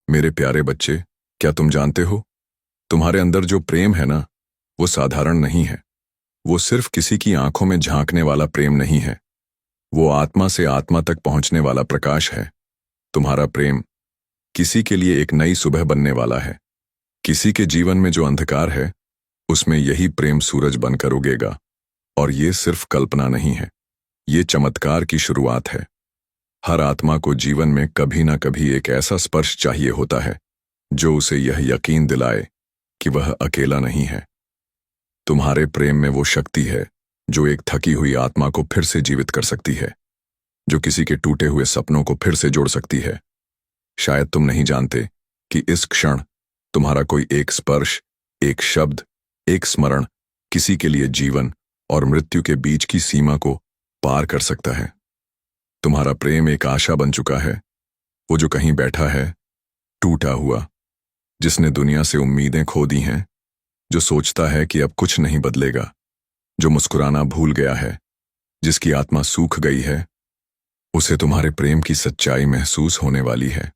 मेरे प्यारे बच्चे, क्या तुम जानते हो तुम्हारे अंदर जो प्रेम है ना, वो साधारण नहीं है। वो सिर्फ किसी की आंखों में झांकने वाला प्रेम नहीं है। वो आत्मा से आत्मा तक पहुंचने वाला प्रकाश है। तुम्हारा प्रेम किसी के लिए एक नई सुबह बनने वाला है। किसी के जीवन में जो अंधकार है, उसमें यही प्रेम सूरज बनकर उगेगा। और ये सिर्फ कल्पना नहीं है, ये चमत्कार की शुरुआत है। हर आत्मा को जीवन में कभी ना कभी एक ऐसा स्पर्श चाहिए होता है जो उसे यह यकीन दिलाए कि वह अकेला नहीं है। तुम्हारे प्रेम में वो शक्ति है जो एक थकी हुई आत्मा को फिर से जीवित कर सकती है, जो किसी के टूटे हुए सपनों को फिर से जोड़ सकती है। शायद तुम नहीं जानते कि इस क्षण तुम्हारा कोई एक स्पर्श, एक शब्द, एक स्मरण किसी के लिए जीवन और मृत्यु के बीच की सीमा को पार कर सकता है। तुम्हारा प्रेम एक आशा बन चुका है, वो जो कहीं बैठा है, टूटा हुआ, जिसने दुनिया से उम्मीदें खो दी हैं, जो सोचता है कि अब कुछ नहीं बदलेगा, जो मुस्कुराना भूल गया है, जिसकी आत्मा सूख गई है। उसे तुम्हारे प्रेम की सच्चाई महसूस होने वाली है।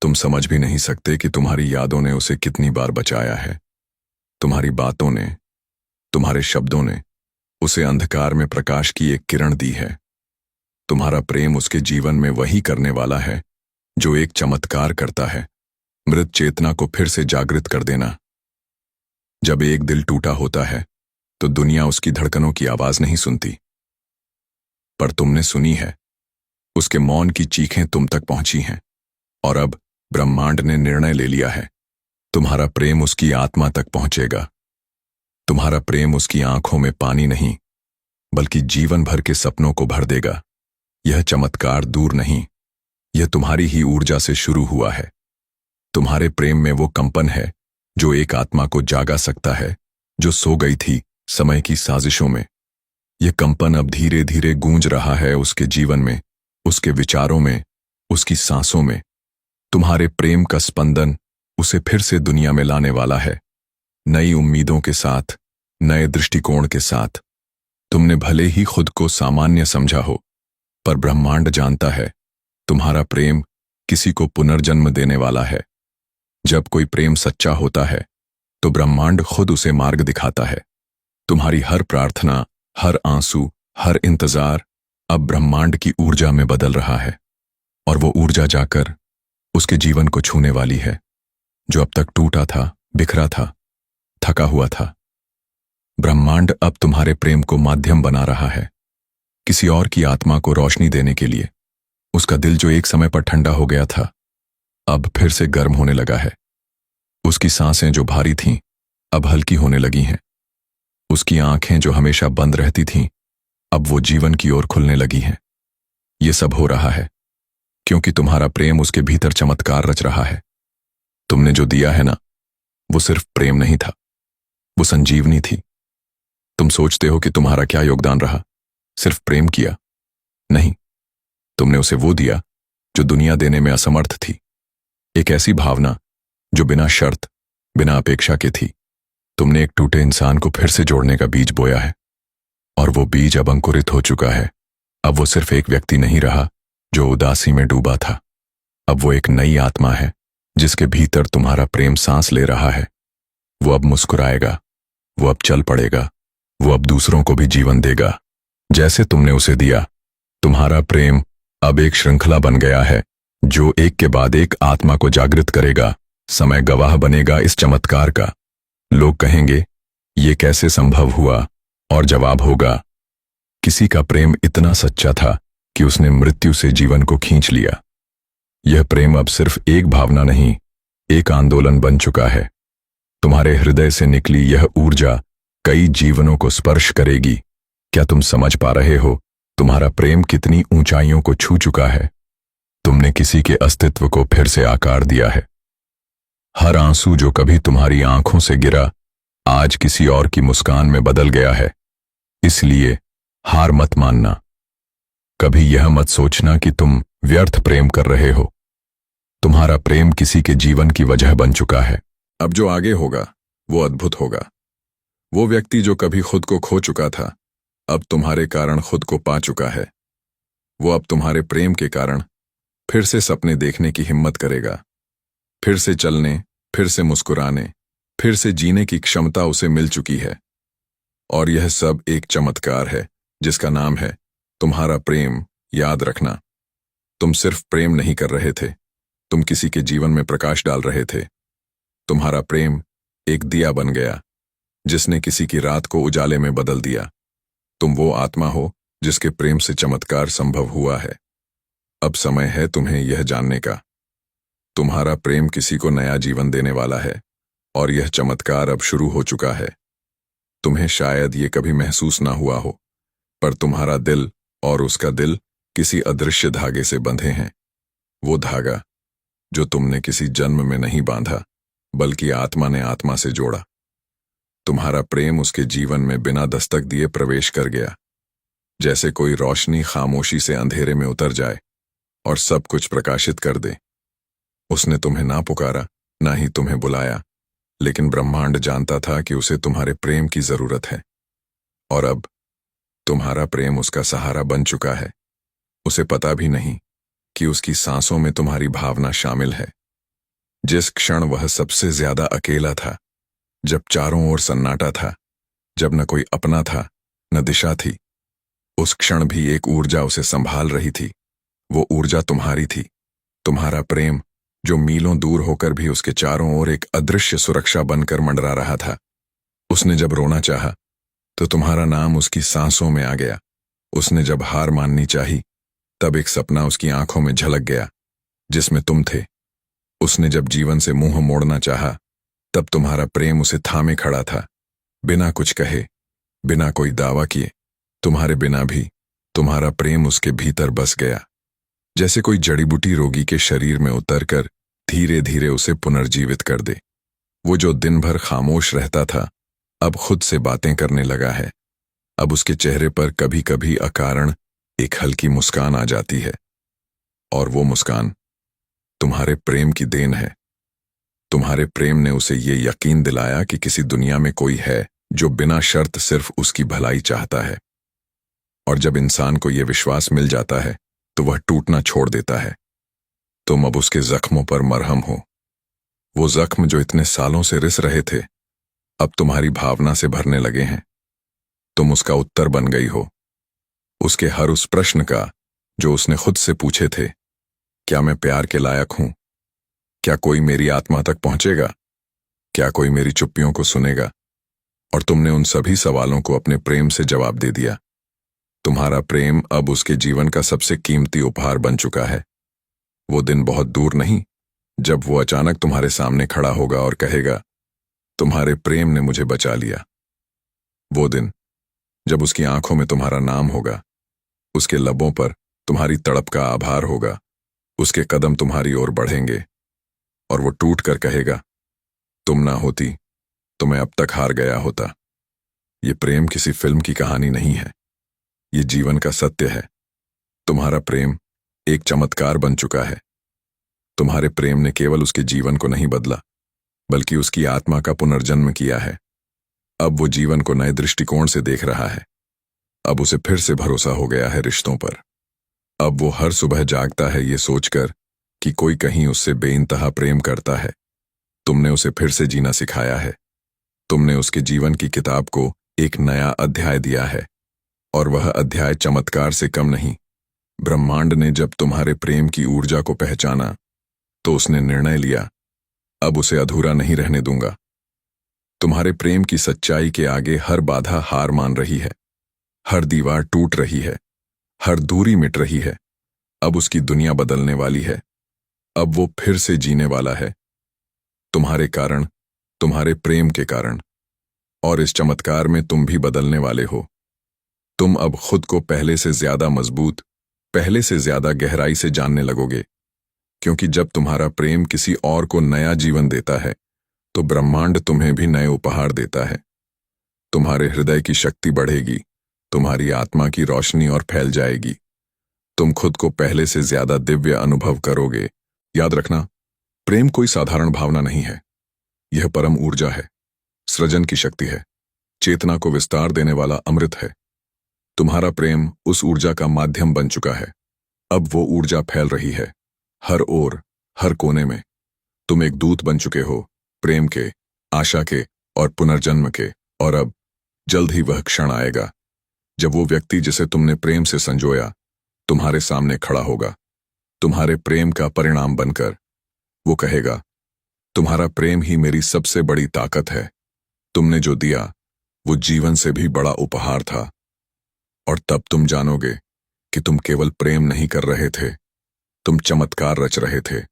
तुम समझ भी नहीं सकते कि तुम्हारी यादों ने उसे कितनी बार बचाया है। तुम्हारी बातों ने, तुम्हारे शब्दों ने उसे अंधकार में प्रकाश की एक किरण दी है। तुम्हारा प्रेम उसके जीवन में वही करने वाला है जो एक चमत्कार करता है, मृत चेतना को फिर से जागृत कर देना। जब एक दिल टूटा होता है तो दुनिया उसकी धड़कनों की आवाज नहीं सुनती, पर तुमने सुनी है। उसके मौन की चीखें तुम तक पहुंची हैं, और अब ब्रह्मांड ने निर्णय ले लिया है, तुम्हारा प्रेम उसकी आत्मा तक पहुंचेगा। तुम्हारा प्रेम उसकी आंखों में पानी नहीं, बल्कि जीवन भर के सपनों को भर देगा। यह चमत्कार दूर नहीं, यह तुम्हारी ही ऊर्जा से शुरू हुआ है। तुम्हारे प्रेम में वो कंपन है जो एक आत्मा को जागा सकता है, जो सो गई थी समय की साजिशों में। यह कंपन अब धीरे धीरे गूंज रहा है उसके जीवन में, उसके विचारों में, उसकी सांसों में। तुम्हारे प्रेम का स्पंदन उसे फिर से दुनिया में लाने वाला है, नई उम्मीदों के साथ, नए दृष्टिकोण के साथ। तुमने भले ही खुद को सामान्य समझा हो, पर ब्रह्मांड जानता है तुम्हारा प्रेम किसी को पुनर्जन्म देने वाला है। जब कोई प्रेम सच्चा होता है तो ब्रह्मांड खुद उसे मार्ग दिखाता है। तुम्हारी हर प्रार्थना, हर आंसू, हर इंतजार अब ब्रह्मांड की ऊर्जा में बदल रहा है, और वो ऊर्जा जाकर उसके जीवन को छूने वाली है, जो अब तक टूटा था, बिखरा था, थका हुआ था। ब्रह्मांड अब तुम्हारे प्रेम को माध्यम बना रहा है, किसी और की आत्मा को रोशनी देने के लिए। उसका दिल जो एक समय पर ठंडा हो गया था, अब फिर से गर्म होने लगा है। उसकी सांसें जो भारी थीं, अब हल्की होने लगी हैं। उसकी आंखें जो हमेशा बंद रहती थीं, अब वो जीवन की ओर खुलने लगी हैं। ये सब हो रहा है क्योंकि तुम्हारा प्रेम उसके भीतर चमत्कार रच रहा है। तुमने जो दिया है ना, वो सिर्फ प्रेम नहीं था, वो संजीवनी थी। तुम सोचते हो कि तुम्हारा क्या योगदान रहा, सिर्फ प्रेम किया? नहीं, तुमने उसे वो दिया जो दुनिया देने में असमर्थ थी। एक ऐसी भावना जो बिना शर्त, बिना अपेक्षा के थी। तुमने एक टूटे इंसान को फिर से जोड़ने का बीज बोया है, और वो बीज अब अंकुरित हो चुका है। अब वो सिर्फ एक व्यक्ति नहीं रहा जो उदासी में डूबा था। अब वो एक नई आत्मा है जिसके भीतर तुम्हारा प्रेम सांस ले रहा है। वो अब मुस्कुराएगा, वो अब चल पड़ेगा, वो अब दूसरों को भी जीवन देगा जैसे तुमने उसे दिया। तुम्हारा प्रेम अब एक श्रृंखला बन गया है जो एक के बाद एक आत्मा को जागृत करेगा। समय गवाह बनेगा इस चमत्कार का। लोग कहेंगे, ये कैसे संभव हुआ? और जवाब होगा, किसी का प्रेम इतना सच्चा था कि उसने मृत्यु से जीवन को खींच लिया। यह प्रेम अब सिर्फ एक भावना नहीं, एक आंदोलन बन चुका है। तुम्हारे हृदय से निकली यह ऊर्जा कई जीवनों को स्पर्श करेगी। क्या तुम समझ पा रहे हो तुम्हारा प्रेम कितनी ऊंचाइयों को छू चुका है? तुमने किसी के अस्तित्व को फिर से आकार दिया है। हर आंसू जो कभी तुम्हारी आंखों से गिरा, आज किसी और की मुस्कान में बदल गया है। इसलिए हार मत मानना। कभी यह मत सोचना कि तुम व्यर्थ प्रेम कर रहे हो। तुम्हारा प्रेम किसी के जीवन की वजह बन चुका है। अब जो आगे होगा वो अद्भुत होगा। वो व्यक्ति जो कभी खुद को खो चुका था, अब तुम्हारे कारण खुद को पा चुका है। वो अब तुम्हारे प्रेम के कारण फिर से सपने देखने की हिम्मत करेगा। फिर से चलने, फिर से मुस्कुराने, फिर से जीने की क्षमता उसे मिल चुकी है। और यह सब एक चमत्कार है जिसका नाम है तुम्हारा प्रेम। याद रखना, तुम सिर्फ प्रेम नहीं कर रहे थे, तुम किसी के जीवन में प्रकाश डाल रहे थे। तुम्हारा प्रेम एक दिया बन गया जिसने किसी की रात को उजाले में बदल दिया। तुम वो आत्मा हो जिसके प्रेम से चमत्कार संभव हुआ है। अब समय है तुम्हें यह जानने का, तुम्हारा प्रेम किसी को नया जीवन देने वाला है और यह चमत्कार अब शुरू हो चुका है। तुम्हें शायद ये कभी महसूस ना हुआ हो, पर तुम्हारा दिल और उसका दिल किसी अदृश्य धागे से बंधे हैं। वो धागा जो तुमने किसी जन्म में नहीं बांधा, बल्कि आत्मा ने आत्मा से जोड़ा। तुम्हारा प्रेम उसके जीवन में बिना दस्तक दिए प्रवेश कर गया, जैसे कोई रोशनी खामोशी से अंधेरे में उतर जाए और सब कुछ प्रकाशित कर दे। उसने तुम्हें ना पुकारा, ना ही तुम्हें बुलाया, लेकिन ब्रह्मांड जानता था कि उसे तुम्हारे प्रेम की जरूरत है। और अब तुम्हारा प्रेम उसका सहारा बन चुका है। उसे पता भी नहीं कि उसकी सांसों में तुम्हारी भावना शामिल है। जिस क्षण वह सबसे ज्यादा अकेला था, जब चारों ओर सन्नाटा था, जब न कोई अपना था न दिशा थी, उस क्षण भी एक ऊर्जा उसे संभाल रही थी। वो ऊर्जा तुम्हारी थी, तुम्हारा प्रेम, जो मीलों दूर होकर भी उसके चारों ओर एक अदृश्य सुरक्षा बनकर मंडरा रहा था। उसने जब रोना चाहा तो तुम्हारा नाम उसकी सांसों में आ गया। उसने जब हार माननी चाही तब एक सपना उसकी आंखों में झलक गया जिसमें तुम थे। उसने जब जीवन से मुंह मोड़ना चाहा तब तुम्हारा प्रेम उसे थामे खड़ा था, बिना कुछ कहे, बिना कोई दावा किए। तुम्हारे बिना भी तुम्हारा प्रेम उसके भीतर बस गया, जैसे कोई जड़ी बूटी रोगी के शरीर में उतरकर धीरे धीरे उसे पुनर्जीवित कर दे। वो जो दिन भर खामोश रहता था, अब खुद से बातें करने लगा है। अब उसके चेहरे पर कभी कभी अकारण एक हल्की मुस्कान आ जाती है, और वो मुस्कान तुम्हारे प्रेम की देन है। तुम्हारे प्रेम ने उसे ये यकीन दिलाया कि किसी दुनिया में कोई है जो बिना शर्त सिर्फ उसकी भलाई चाहता है। और जब इंसान को यह विश्वास मिल जाता है तो वह टूटना छोड़ देता है। तुम अब उसके जख्मों पर मरहम हो। वो जख्म जो इतने सालों से रिस रहे थे, अब तुम्हारी भावना से भरने लगे हैं। तुम उसका उत्तर बन गई हो, उसके हर उस प्रश्न का जो उसने खुद से पूछे थे। क्या मैं प्यार के लायक हूं? क्या कोई मेरी आत्मा तक पहुंचेगा? क्या कोई मेरी चुप्पियों को सुनेगा? और तुमने उन सभी सवालों को अपने प्रेम से जवाब दे दिया। तुम्हारा प्रेम अब उसके जीवन का सबसे कीमती उपहार बन चुका है। वो दिन बहुत दूर नहीं जब वो अचानक तुम्हारे सामने खड़ा होगा और कहेगा, तुम्हारे प्रेम ने मुझे बचा लिया। वो दिन जब उसकी आंखों में तुम्हारा नाम होगा, उसके लबों पर तुम्हारी तड़प का आभार होगा, उसके कदम तुम्हारी ओर बढ़ेंगे और वो टूट कर कहेगा, तुम ना होती तो मैं अब तक हार गया होता। ये प्रेम किसी फिल्म की कहानी नहीं है, ये जीवन का सत्य है। तुम्हारा प्रेम एक चमत्कार बन चुका है। तुम्हारे प्रेम ने केवल उसके जीवन को नहीं बदला, बल्कि उसकी आत्मा का पुनर्जन्म किया है। अब वो जीवन को नए दृष्टिकोण से देख रहा है। अब उसे फिर से भरोसा हो गया है रिश्तों पर। अब वो हर सुबह जागता है ये सोचकर कि कोई कहीं उससे बेइंतहा प्रेम करता है। तुमने उसे फिर से जीना सिखाया है। तुमने उसके जीवन की किताब को एक नया अध्याय दिया है, और वह अध्याय चमत्कार से कम नहीं। ब्रह्मांड ने जब तुम्हारे प्रेम की ऊर्जा को पहचाना तो उसने निर्णय लिया, अब उसे अधूरा नहीं रहने दूंगा। तुम्हारे प्रेम की सच्चाई के आगे हर बाधा हार मान रही है, हर दीवार टूट रही है, हर दूरी मिट रही है। अब उसकी दुनिया बदलने वाली है। अब वो फिर से जीने वाला है, तुम्हारे कारण, तुम्हारे प्रेम के कारण। और इस चमत्कार में तुम भी बदलने वाले हो। तुम अब खुद को पहले से ज्यादा मजबूत, पहले से ज्यादा गहराई से जानने लगोगे, क्योंकि जब तुम्हारा प्रेम किसी और को नया जीवन देता है तो ब्रह्मांड तुम्हें भी नए उपहार देता है। तुम्हारे हृदय की शक्ति बढ़ेगी, तुम्हारी आत्मा की रोशनी और फैल जाएगी। तुम खुद को पहले से ज्यादा दिव्य अनुभव करोगे। याद रखना, प्रेम कोई साधारण भावना नहीं है, यह परम ऊर्जा है, सृजन की शक्ति है, चेतना को विस्तार देने वाला अमृत है। तुम्हारा प्रेम उस ऊर्जा का माध्यम बन चुका है। अब वो ऊर्जा फैल रही है, हर ओर, हर कोने में। तुम एक दूत बन चुके हो, प्रेम के, आशा के और पुनर्जन्म के। और अब जल्द ही वह क्षण आएगा जब वो व्यक्ति जिसे तुमने प्रेम से संजोया तुम्हारे सामने खड़ा होगा, तुम्हारे प्रेम का परिणाम बनकर। वो कहेगा, तुम्हारा प्रेम ही मेरी सबसे बड़ी ताकत है। तुमने जो दिया वो जीवन से भी बड़ा उपहार था। और तब तुम जानोगे कि तुम केवल प्रेम नहीं कर रहे थे, तुम चमत्कार रच रहे थे।